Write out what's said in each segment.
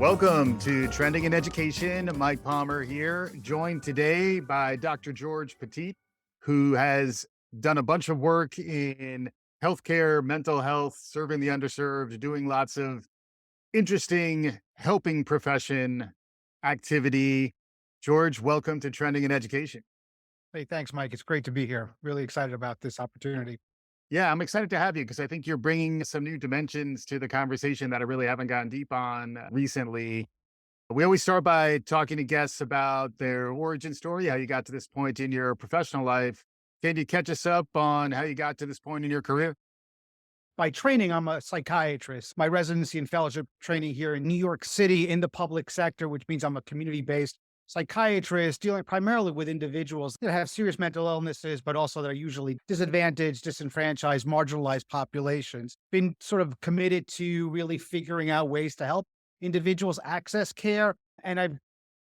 Welcome to Trending in Education. Mike Palmer here, joined today by Dr. Jorge Petit, who has done a bunch of work in healthcare, mental health, serving the underserved, doing lots of interesting helping profession activity. George, welcome to Trending in Education. Hey, thanks, Mike. It's great to be here. Really excited about this opportunity. Yeah, I'm excited to have you because I think you're bringing some new dimensions to the conversation that I really haven't gotten deep on recently. We always start by talking to guests about their origin story, how you got to this point in your professional life. Can you catch us up on how you got to this point in your career? By training, I'm a psychiatrist. My residency and fellowship training here in New York City in the public sector, which means I'm a community based psychiatrist dealing primarily with individuals that have serious mental illnesses, but also that are usually disadvantaged, disenfranchised, marginalized populations. Been sort of committed to really figuring out ways to help individuals access care. And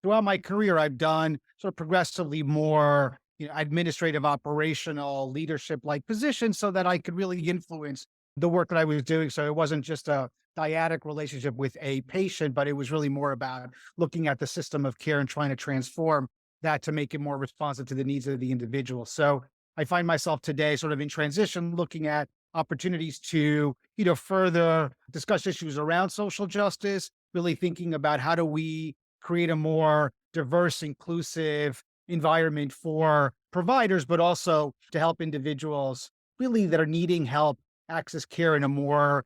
throughout my career, I've done sort of progressively more, administrative, operational, leadership like positions so that I could really influence the work that I was doing. So it wasn't just a dyadic relationship with a patient, but it was really more about looking at the system of care and trying to transform that to make it more responsive to the needs of the individual. So I find myself today sort of in transition, looking at opportunities to, further discuss issues around social justice, really thinking about how do we create a more diverse, inclusive environment for providers, but also to help individuals really that are needing help access care in a more,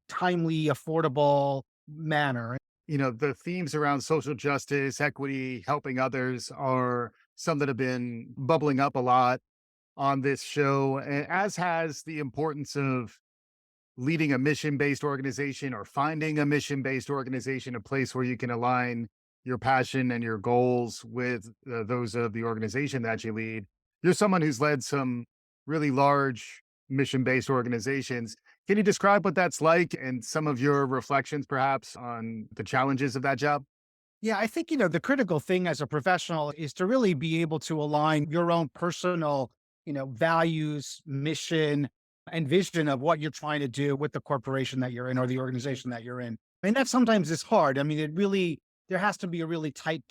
timely, affordable manner. The themes around social justice, equity, helping others are some that have been bubbling up a lot on this show, as has the importance of leading a mission-based organization or finding a mission-based organization, a place where you can align your passion and your goals with those of the organization that you lead. You're someone who's led some really large mission-based organizations. Can you describe what that's like and some of your reflections perhaps on the challenges of that job? Yeah, I think, the critical thing as a professional is to really be able to align your own personal, values, mission, and vision of what you're trying to do with the corporation that you're in or the organization that you're in. And that sometimes is hard. I mean, there has to be a really tight,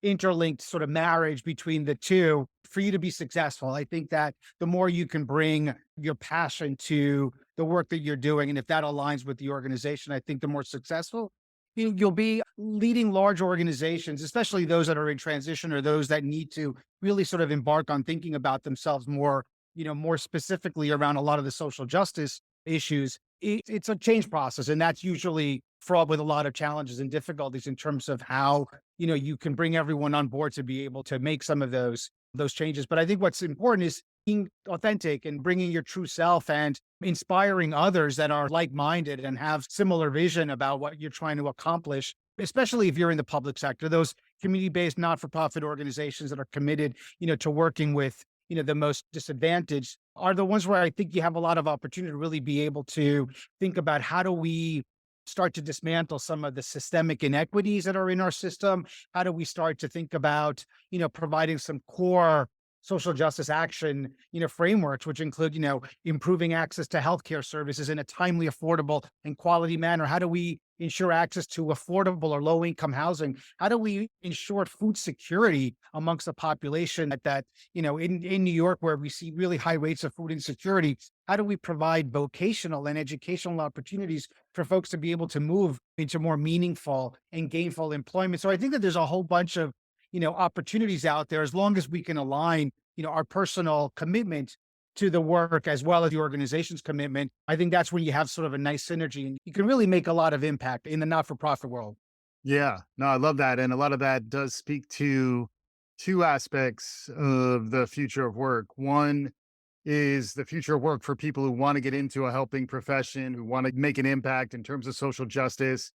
interlinked sort of marriage between the two for you to be successful. I think that the more you can bring your passion to the work that you're doing, and if that aligns with the organization, I think the more successful you'll be leading large organizations, especially those that are in transition or those that need to really sort of embark on thinking about themselves more, more specifically around a lot of the social justice issues. It's a change process, and that's usually fraught with a lot of challenges and difficulties in terms of how, you can bring everyone on board to be able to make some of those changes. But I think what's important is being authentic and bringing your true self and inspiring others that are like-minded and have similar vision about what you're trying to accomplish, especially if you're in the public sector, those community-based not-for-profit organizations that are committed, to working with, the most disadvantaged are the ones where I think you have a lot of opportunity to really be able to think about how do we start to dismantle some of the systemic inequities that are in our system? How do we start to think about, providing some core social justice action, frameworks, which include, improving access to healthcare services in a timely, affordable, and quality manner? How do we ensure access to affordable or low income housing? How do we ensure food security amongst the population in New York, where we see really high rates of food insecurity? How do we provide vocational and educational opportunities for folks to be able to move into more meaningful and gainful employment? So I think that there's a whole bunch of opportunities out there as long as we can align, our personal commitment to the work as well as the organization's commitment. I think that's when you have sort of a nice synergy and you can really make a lot of impact in the not-for-profit world. Yeah, no, I love that. And a lot of that does speak to two aspects of the future of work. One is the future of work for people who want to get into a helping profession, who want to make an impact in terms of social justice.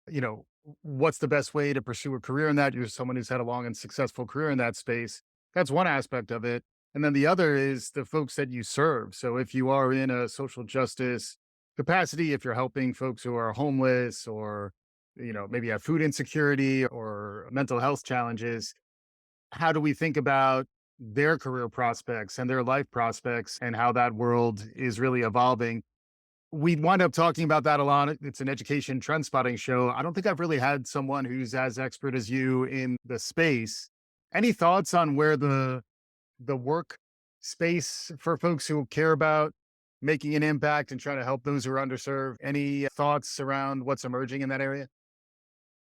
You know, what's the best way to pursue a career in that? You're someone who's had a long and successful career in that space. That's one aspect of it. And then the other is the folks that you serve. So if you are in a social justice capacity, if you're helping folks who are homeless or, maybe have food insecurity or mental health challenges, how do we think about their career prospects and their life prospects and how that world is really evolving? we wind up talking about that a lot. It's an education trend spotting show. I don't think I've really had someone who's as expert as you in the space. Any thoughts on where the work space for folks who care about making an impact and trying to help those who are underserved? Any thoughts around what's emerging in that area?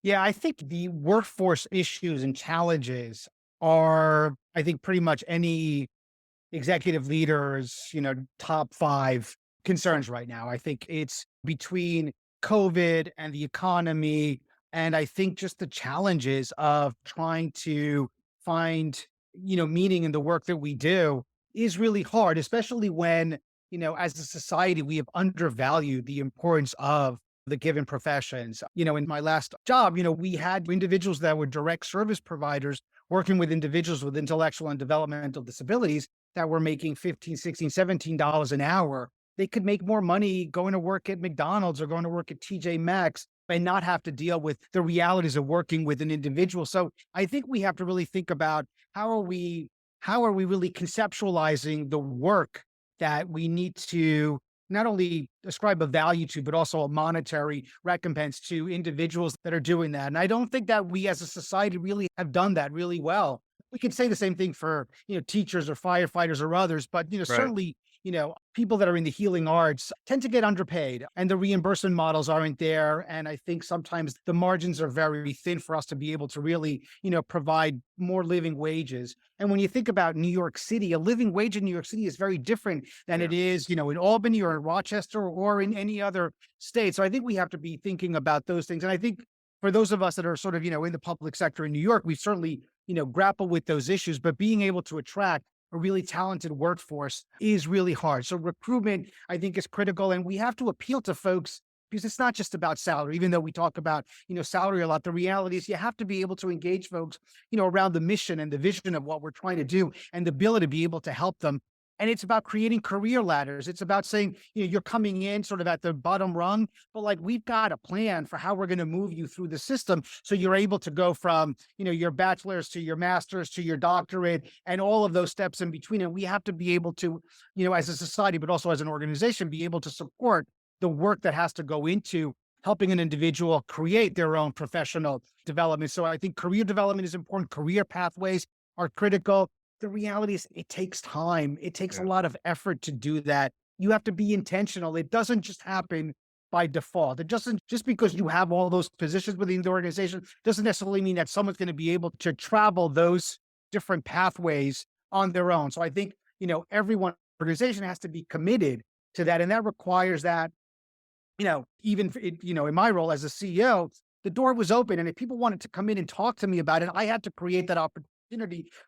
Yeah, I think the workforce issues and challenges are, I think, pretty much any executive leaders, top five concerns right now. I think it's between COVID and the economy. And I think just the challenges of trying to find, meaning in the work that we do is really hard, especially when, as a society, we have undervalued the importance of the given professions. In my last job, we had individuals that were direct service providers working with individuals with intellectual and developmental disabilities that were making 15, 16, $17 an hour. They could make more money going to work at McDonald's or going to work at TJ Maxx and not have to deal with the realities of working with an individual. So I think we have to really think about how are we really conceptualizing the work that we need to not only ascribe a value to, but also a monetary recompense to individuals that are doing that. And I don't think that we as a society really have done that really well. We could say the same thing for, teachers or firefighters or others, but, Right. certainly, people that are in the healing arts tend to get underpaid and the reimbursement models aren't there. And I think sometimes the margins are very thin for us to be able to really, provide more living wages. And when you think about New York City, a living wage in New York City is very different than Yeah. it is, in Albany or in Rochester or in any other state. So I think we have to be thinking about those things. And I think for those of us that are sort of, in the public sector in New York, we certainly, grapple with those issues, but being able to attract a really talented workforce is really hard. So recruitment, I think, is critical. And we have to appeal to folks because it's not just about salary, even though we talk about, salary a lot. The reality is you have to be able to engage folks, around the mission and the vision of what we're trying to do and the ability to be able to help them. And it's about creating career ladders. It's about saying, you're coming in sort of at the bottom rung, but like we've got a plan for how we're going to move you through the system. So you're able to go from, your bachelor's to your master's to your doctorate and all of those steps in between. And we have to be able to, as a society, but also as an organization, be able to support the work that has to go into helping an individual create their own professional development. So I think career development is important. Career pathways are critical. The reality is it takes time. It takes a Yeah. lot of effort to do that. You have to be intentional. It doesn't just happen by default. It doesn't just because you have all those positions within the organization doesn't necessarily mean that someone's going to be able to travel those different pathways on their own. So I think, everyone organization has to be committed to that. And that requires that, even in my role as a CEO, the door was open. And if people wanted to come in and talk to me about it, I had to create that opportunity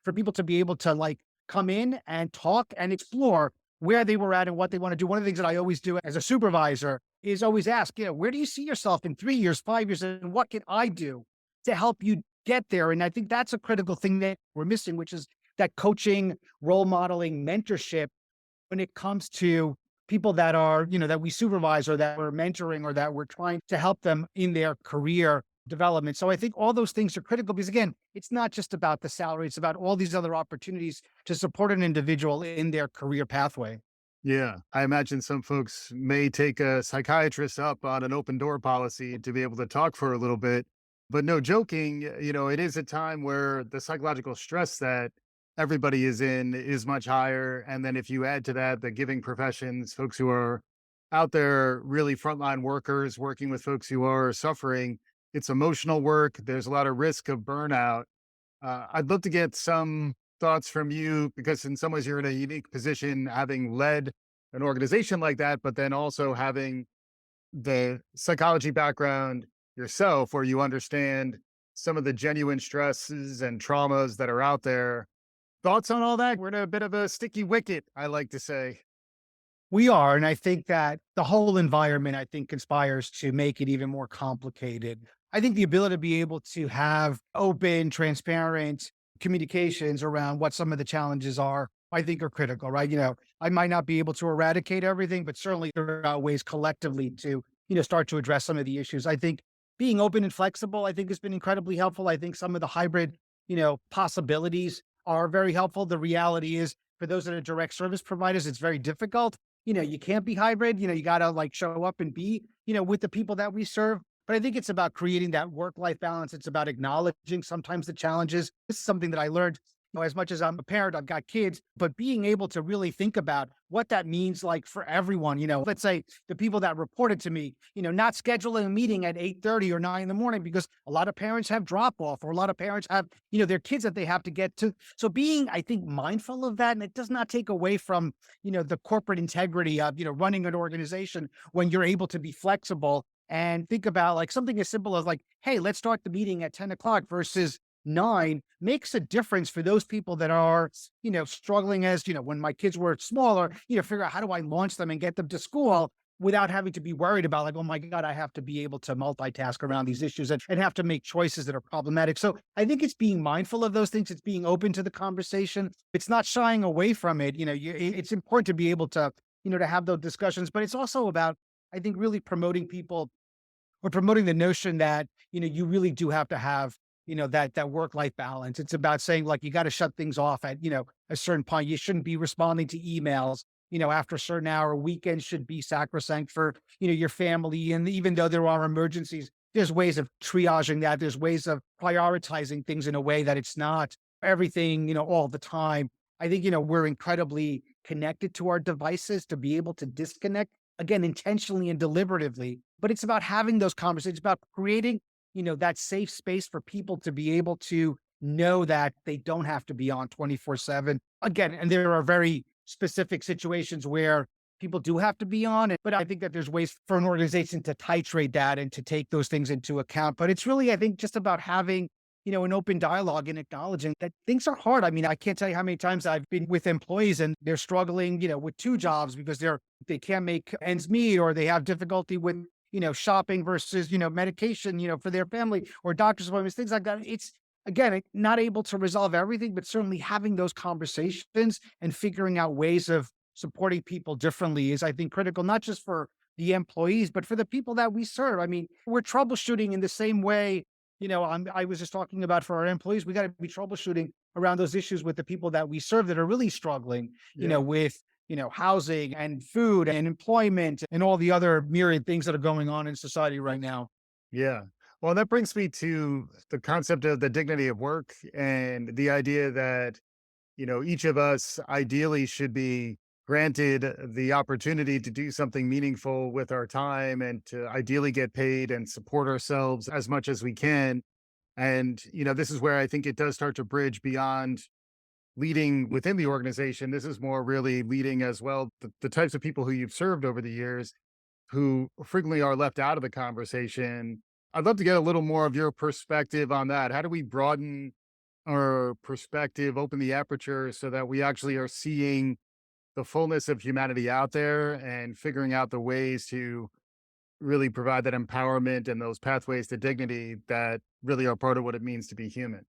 for people to be able to like come in and talk and explore where they were at and what they want to do. One of the things that I always do as a supervisor is always ask, where do you see yourself in 3 years, 5 years, and what can I do to help you get there? And I think that's a critical thing that we're missing, which is that coaching, role modeling, mentorship when it comes to people that are, that we supervise or that we're mentoring or that we're trying to help them in their career development. So I think all those things are critical because again, it's not just about the salary, it's about all these other opportunities to support an individual in their career pathway. Yeah. I imagine some folks may take a psychiatrist up on an open door policy to be able to talk for a little bit. But no joking, it is a time where the psychological stress that everybody is in is much higher. And then if you add to that the giving professions, folks who are out there, really frontline workers working with folks who are suffering, it's emotional work. There's a lot of risk of burnout. I'd love to get some thoughts from you because, in some ways, you're in a unique position having led an organization like that, but then also having the psychology background yourself, where you understand some of the genuine stresses and traumas that are out there. Thoughts on all that? We're in a bit of a sticky wicket, I like to say. We are. And I think that the whole environment, I think, conspires to make it even more complicated. I think the ability to be able to have open, transparent communications around what some of the challenges are, I think are critical, right? I might not be able to eradicate everything, but certainly there are ways collectively to, start to address some of the issues. I think being open and flexible, I think has been incredibly helpful. I think some of the hybrid, possibilities are very helpful. The reality is for those that are direct service providers, it's very difficult you can't be hybrid. You got to like show up and be, with the people that we serve. But I think it's about creating that work-life balance. It's about acknowledging sometimes the challenges. This is something that I learned, as much as I'm a parent, I've got kids, but being able to really think about what that means like for everyone. Let's say the people that reported to me, not scheduling a meeting at 8:30 or 9 in the morning because a lot of parents have drop off or a lot of parents have, their kids that they have to get to. So being, I think, mindful of that, and it does not take away from, the corporate integrity of, running an organization when you're able to be flexible and think about like something as simple as like, hey, let's start the meeting at 10 o'clock versus 9 makes a difference for those people that are, struggling as, when my kids were smaller, figure out how do I launch them and get them to school without having to be worried about like, oh my God, I have to be able to multitask around these issues and have to make choices that are problematic. So I think it's being mindful of those things. It's being open to the conversation. It's not shying away from it. It's important to be able to, to have those discussions, but it's also about, I think, really promoting people or promoting the notion that, you really do have to have, that work-life balance. It's about saying like, you got to shut things off at, a certain point. You shouldn't be responding to emails, after a certain hour. Weekends should be sacrosanct for, your family. And even though there are emergencies, there's ways of triaging that. There's ways of prioritizing things in a way that it's not everything, all the time. I think, we're incredibly connected to our devices to be able to disconnect again, intentionally and deliberatively, but it's about having those conversations, about creating, that safe space for people to be able to know that they don't have to be on 24/7. Again, and there are very specific situations where people do have to be on it, but I think that there's ways for an organization to titrate that and to take those things into account. But it's really, I think, just about having, an open dialogue and acknowledging that things are hard. I mean, I can't tell you how many times I've been with employees and they're struggling, with two jobs because they can't make ends meet or they have difficulty with, shopping versus, medication, for their family or doctor's appointments, things like that. It's again, not able to resolve everything, but certainly having those conversations and figuring out ways of supporting people differently is, I think, critical, not just for the employees, but for the people that we serve. I mean, we're troubleshooting in the same way I was just talking about for our employees, we got to be troubleshooting around those issues with the people that we serve that are really struggling, Yeah. with, housing and food and employment and all the other myriad things that are going on in society right now. Yeah. Well, that brings me to the concept of the dignity of work and the idea that, each of us ideally should be granted the opportunity to do something meaningful with our time and to ideally get paid and support ourselves as much as we can. And, this is where I think it does start to bridge beyond leading within the organization. This is more really leading as well the types of people who you've served over the years who frequently are left out of the conversation. I'd love to get a little more of your perspective on that. How do we broaden our perspective, open the aperture so that we actually are seeing the fullness of humanity out there and figuring out the ways to really provide that empowerment and those pathways to dignity that really are part of what it means to be human?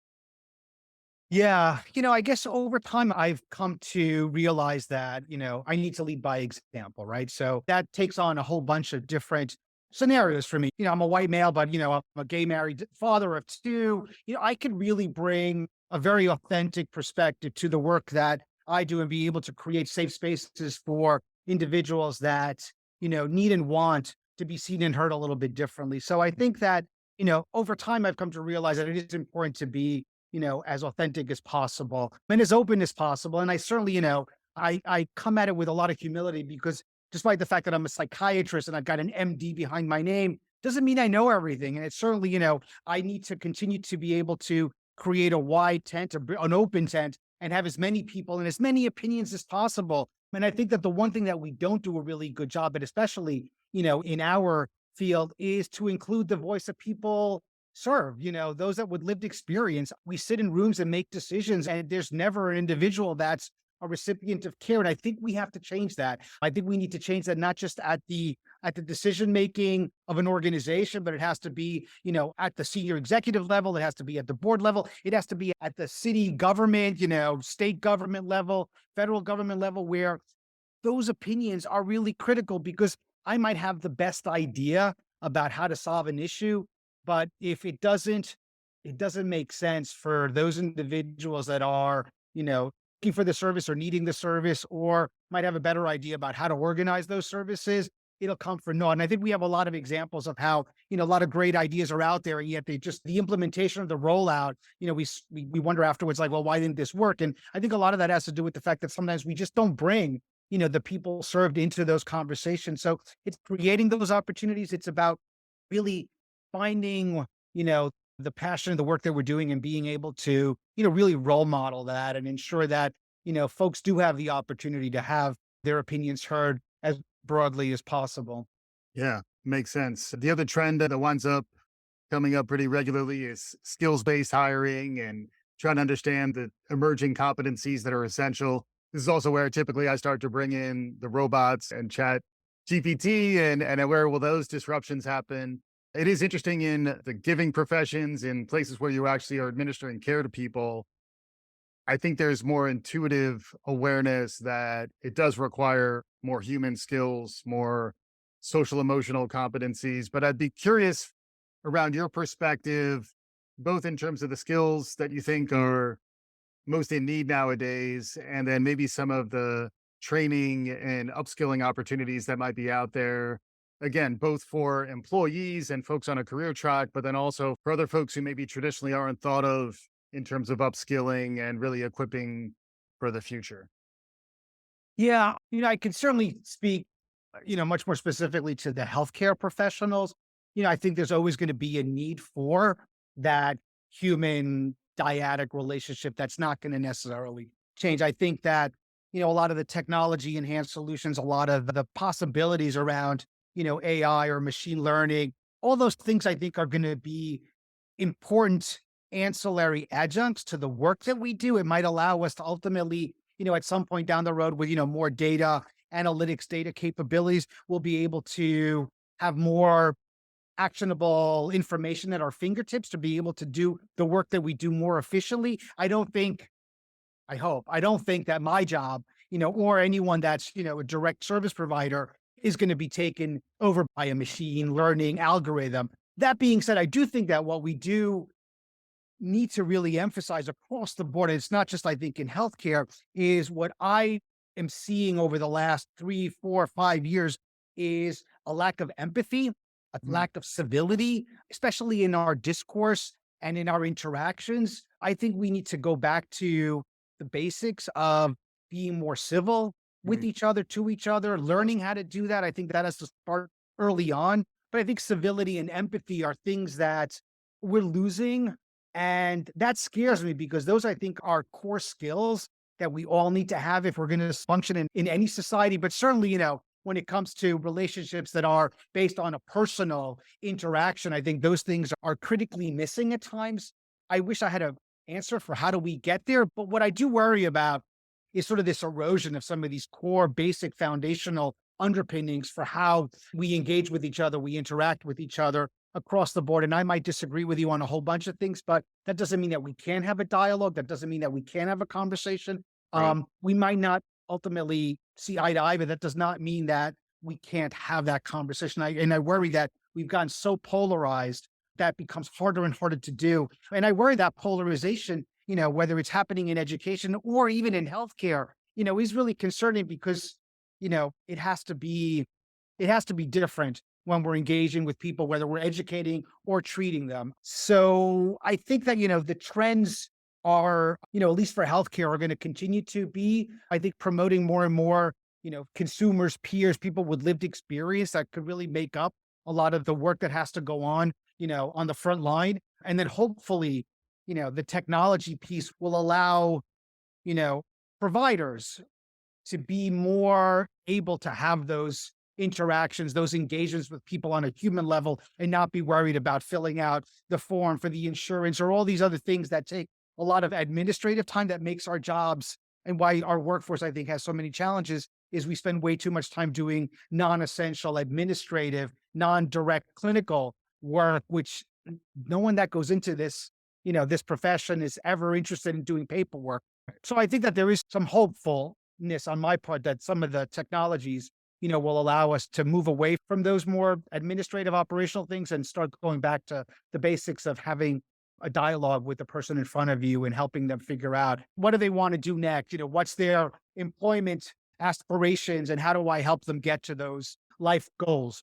Yeah. I guess over time, I've come to realize that, I need to lead by example, right? So that takes on a whole bunch of different scenarios for me. I'm a white male, but, I'm a gay married father of two. I can really bring a very authentic perspective to the work that I do and be able to create safe spaces for individuals that, need and want to be seen and heard a little bit differently. So I think that, over time, I've come to realize that it is important to be as authentic as possible and as open as possible. And I certainly, I come at it with a lot of humility because despite the fact that I'm a psychiatrist and I've got an MD behind my name, doesn't mean I know everything. And it's certainly, I need to continue to be able to create a wide tent, an open tent, and have as many people and as many opinions as possible. And I think that the one thing that we don't do a really good job at, especially, in our field, is to include the voice of people serve, those that with lived experience. We sit in rooms and make decisions, and there's never an individual that's a recipient of care. And I think we have to change that. I think we need to change that not just at the decision making of an organization, but it has to be, at the senior executive level, it has to be at the board level, it has to be at the city government, state government level, federal government level, where those opinions are really critical because I might have the best idea about how to solve an issue, but if it doesn't make sense for those individuals that are, looking for the service or needing the service, or might have a better idea about how to organize those services, it'll come for naught. And I think we have a lot of examples of how, a lot of great ideas are out there, and yet the implementation of the rollout, we wonder afterwards, like, well, why didn't this work? And I think a lot of that has to do with the fact that sometimes we just don't bring, the people served into those conversations. So it's creating those opportunities. It's about really finding, the passion of the work that we're doing and being able to, really role model that and ensure that, folks do have the opportunity to have their opinions heard as broadly as possible. Yeah, makes sense. The other trend that winds up coming up pretty regularly is skills-based hiring and trying to understand the emerging competencies that are essential. This is also where typically I start to bring in the robots and chat GPT and where will those disruptions happen. It is interesting in the giving professions, in places where you actually are administering care to people. I think there's more intuitive awareness that it does require more human skills, more social emotional competencies. But I'd be curious around your perspective, both in terms of the skills that you think are most in need nowadays, and then maybe some of the training and upskilling opportunities that might be out there. Again, both for employees and folks on a career track, but then also for other folks who maybe traditionally aren't thought of in terms of upskilling and really equipping for the future. Yeah, I can certainly speak, much more specifically to the healthcare professionals. I think there's always going to be a need for that human dyadic relationship that's not going to necessarily change. I think that, a lot of the technology enhanced solutions, a lot of the possibilities around, AI or machine learning, all those things I think are going to be important ancillary adjuncts to the work that we do. It might allow us to ultimately, at some point down the road with, more data analytics, data capabilities, we'll be able to have more actionable information at our fingertips to be able to do the work that we do more efficiently. I don't think that my job, or anyone that's, a direct service provider is going to be taken over by a machine learning algorithm. That being said, I do think that what we do need to really emphasize across the board, and it's not just, I think, in healthcare, is what I am seeing over the last 3, 4, 5 years is a lack of empathy, a Mm, lack of civility, especially in our discourse and in our interactions. I think we need to go back to the basics of being more civil with mm, each other, to each other, learning how to do that. I think that has to start early on. But I think civility and empathy are things that we're losing. And that scares me because those, I think, are core skills that we all need to have if we're going to function in any society. But certainly, when it comes to relationships that are based on a personal interaction, I think those things are critically missing at times. I wish I had an answer for how do we get there. But what I do worry about is sort of this erosion of some of these core, basic, foundational underpinnings for how we engage with each other, we interact with each other across the board. And I might disagree with you on a whole bunch of things, but that doesn't mean that we can't have a dialogue. That doesn't mean that we can't have a conversation. right. We might not ultimately see eye to eye, but that does not mean that we can't have that conversation. And I worry that we've gotten so polarized that becomes harder and harder to do. And I worry that polarization, whether it's happening in education or even in healthcare, is really concerning because, it has to be different when we're engaging with people, whether we're educating or treating them. So I think that, the trends are, at least for healthcare, are going to continue to be, I think, promoting more and more, consumers, peers, people with lived experience that could really make up a lot of the work that has to go on the front line. And then hopefully, the technology piece will allow, you know, providers to be more able to have those interactions, those engagements with people on a human level and not be worried about filling out the form for the insurance or all these other things that take a lot of administrative time that makes our jobs and why our workforce, I think, has so many challenges is we spend way too much time doing non-essential administrative, non-direct clinical work, which no one that goes into this, this profession is ever interested in doing paperwork. So I think that there is some hopefulness on my part that some of the technologies, will allow us to move away from those more administrative operational things and start going back to the basics of having a dialogue with the person in front of you and helping them figure out what do they want to do next? What's their employment aspirations and how do I help them get to those life goals?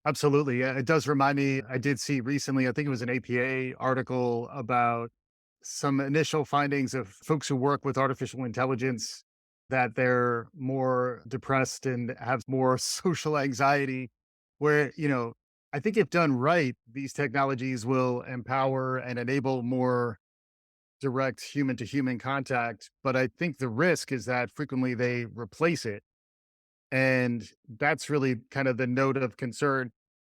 Absolutely. Yeah, it does remind me. I did see recently, I think it was an APA article about some initial findings of folks who work with artificial intelligence, that they're more depressed and have more social anxiety. Where, I think if done right, these technologies will empower and enable more direct human to human contact. But I think the risk is that frequently they replace it. And that's really kind of the note of concern.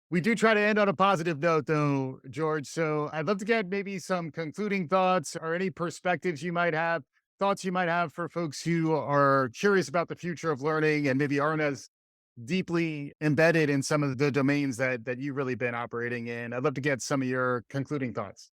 We do try to end on a positive note, though, George. So I'd love to get maybe some concluding thoughts or any perspectives you might have, thoughts you might have for folks who are curious about the future of learning and maybe aren't as deeply embedded in some of the domains that you've really been operating in. I'd love to get some of your concluding thoughts.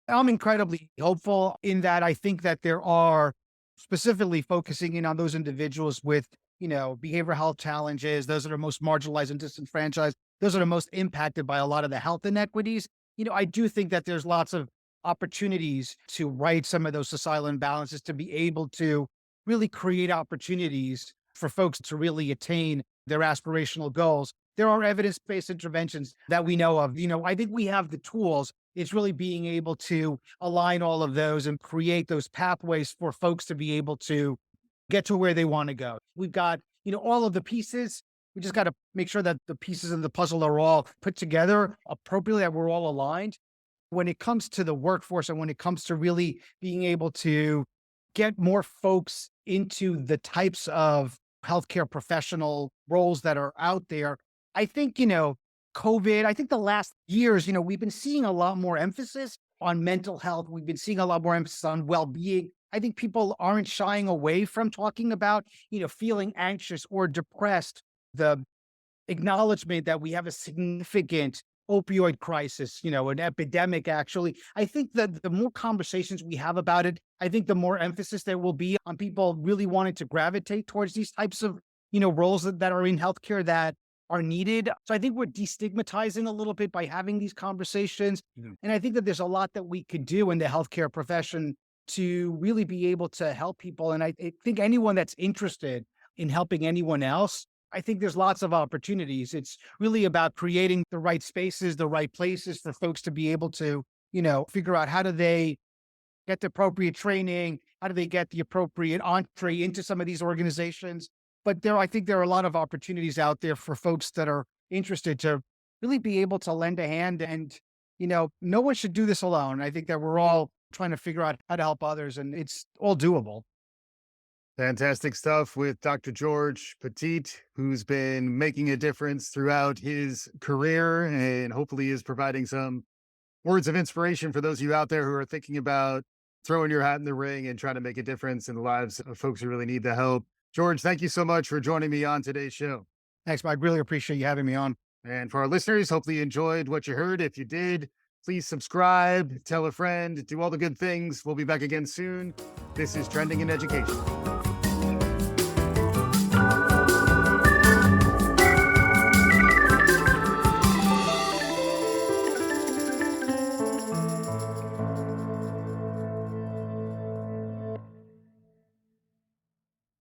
I'm incredibly hopeful in that I think that there are specifically focusing in on those individuals with, behavioral health challenges, those that are most marginalized and disenfranchised, those that are most impacted by a lot of the health inequities. I do think that there's lots of opportunities to right some of those societal imbalances, to be able to really create opportunities for folks to really attain their aspirational goals. There are evidence-based interventions that we know of. I think we have the tools. It's really being able to align all of those and create those pathways for folks to be able to get to where they want to go. We've got, all of the pieces. We just got to make sure that the pieces of the puzzle are all put together appropriately, that we're all aligned. When it comes to the workforce and when it comes to really being able to get more folks into the types of healthcare professional roles that are out there, I think, COVID, I think the last years, we've been seeing a lot more emphasis on mental health. We've been seeing a lot more emphasis on well-being. I think people aren't shying away from talking about, feeling anxious or depressed. The acknowledgement that we have a significant opioid crisis, an epidemic, actually. I think that the more conversations we have about it, I think the more emphasis there will be on people really wanting to gravitate towards these types of, roles that are in healthcare that are needed. So I think we're destigmatizing a little bit by having these conversations. Mhm. And I think that there's a lot that we could do in the healthcare profession to really be able to help people. And I think anyone that's interested in helping anyone else, I think there's lots of opportunities. It's really about creating the right spaces, the right places for folks to be able to, figure out how do they get the appropriate training, how do they get the appropriate entree into some of these organizations. But I think there are a lot of opportunities out there for folks that are interested to really be able to lend a hand. And, no one should do this alone. I think that we're all trying to figure out how to help others, and it's all doable. Fantastic stuff with Dr. George Petit, who's been making a difference throughout his career and hopefully is providing some words of inspiration for those of you out there who are thinking about throwing your hat in the ring and trying to make a difference in the lives of folks who really need the help. George, thank you so much for joining me on today's show. Thanks, Mike. Really appreciate you having me on. And for our listeners, hopefully you enjoyed what you heard. If you did, please subscribe, tell a friend, do all the good things. We'll be back again soon. This is Trending in Education.